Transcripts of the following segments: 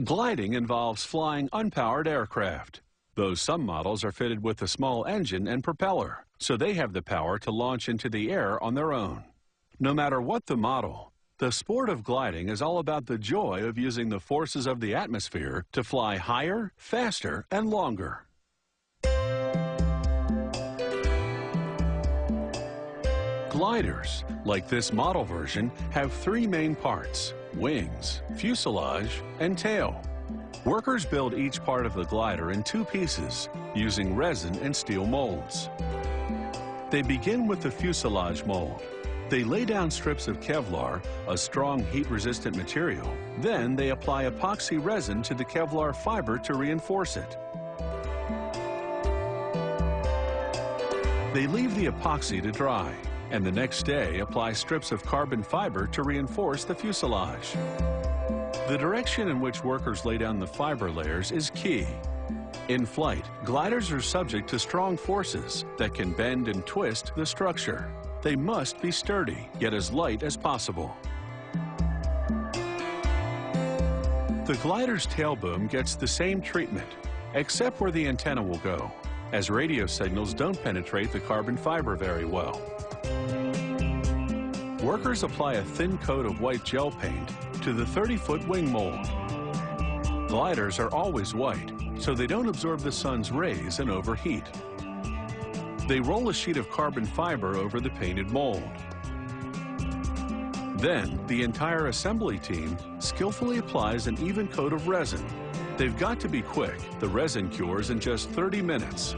Gliding involves flying unpowered aircraft, though some models are fitted with a small engine and propeller, so they have the power to launch into the air on their own. No matter what the model, the sport of gliding is all about the joy of using the forces of the atmosphere to fly higher, faster, and longer. Gliders, like this model version, have three main parts: wings, fuselage, and tail. Workers build each part of the glider in two pieces, using resin and steel molds. They begin with the fuselage mold. They lay down strips of Kevlar, a strong heat-resistant material. Then they apply epoxy resin to the Kevlar fiber to reinforce it. They leave the epoxy to dry, and the next day apply strips of carbon fiber to reinforce the fuselage. The direction in which workers lay down the fiber layers is key. In flight, gliders are subject to strong forces that can bend and twist the structure. They must be sturdy, yet as light as possible. The glider's tail boom gets the same treatment, except where the antenna will go, as radio signals don't penetrate the carbon fiber very well. Workers apply a thin coat of white gel paint to the 30-foot wing mold. Gliders are always white, so they don't absorb the sun's rays and overheat. They roll a sheet of carbon fiber over the painted mold. Then, the entire assembly team skillfully applies an even coat of resin. They've got to be quick. The resin cures in just 30 minutes.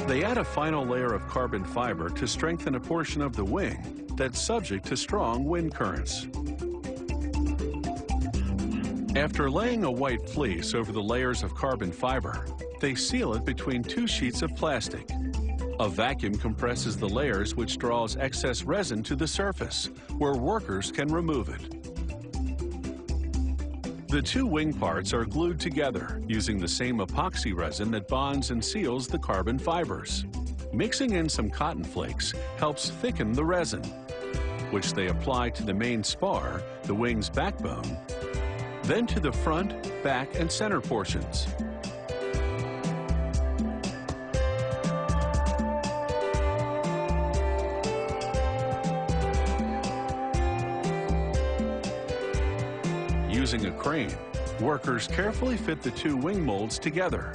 They add a final layer of carbon fiber to strengthen a portion of the wing that's subject to strong wind currents. After laying a white fleece over the layers of carbon fiber, they seal it between two sheets of plastic. A vacuum compresses the layers, which draws excess resin to the surface, where workers can remove it. The two wing parts are glued together using the same epoxy resin that bonds and seals the carbon fibers. Mixing in some cotton flakes helps thicken the resin, which they apply to the main spar, the wing's backbone, then to the front, back, and center portions. Using a crane, workers carefully fit the two wing molds together.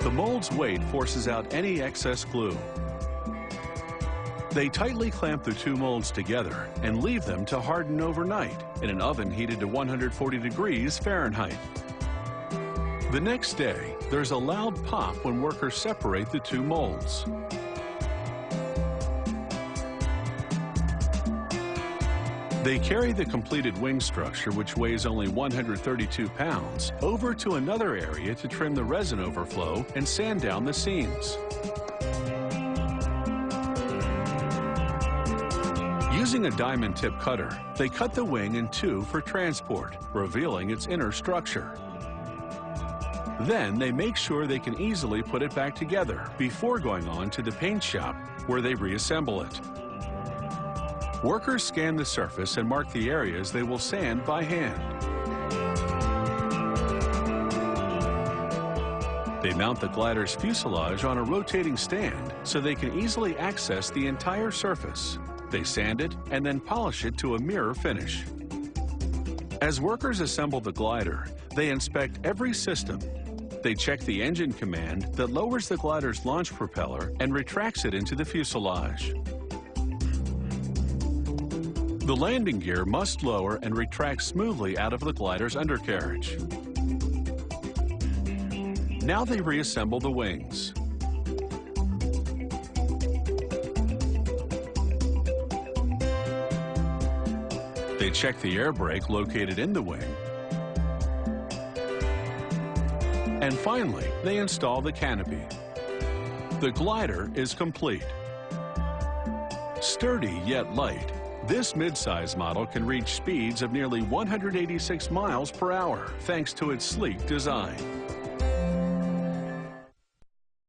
The mold's weight forces out any excess glue. They tightly clamp the two molds together and leave them to harden overnight in an oven heated to 140 degrees Fahrenheit. The next day, there's a loud pop when workers separate the two molds. They carry the completed wing structure, which weighs only 132 pounds, over to another area to trim the resin overflow and sand down the seams. Using a diamond tip cutter, they cut the wing in two for transport, revealing its inner structure. Then they make sure they can easily put it back together before going on to the paint shop, where they reassemble it. Workers scan the surface and mark the areas they will sand by hand. They mount the glider's fuselage on a rotating stand so they can easily access the entire surface. They sand it and then polish it to a mirror finish. As workers assemble the glider, they inspect every system. They check the engine command that lowers the glider's launch propeller and retracts it into the fuselage. The landing gear must lower and retract smoothly out of the glider's undercarriage. Now they reassemble the wings. They check the air brake located in the wing. And finally, they install the canopy. The glider is complete. Sturdy yet light, this mid-size model can reach speeds of nearly 186 miles per hour thanks to its sleek design.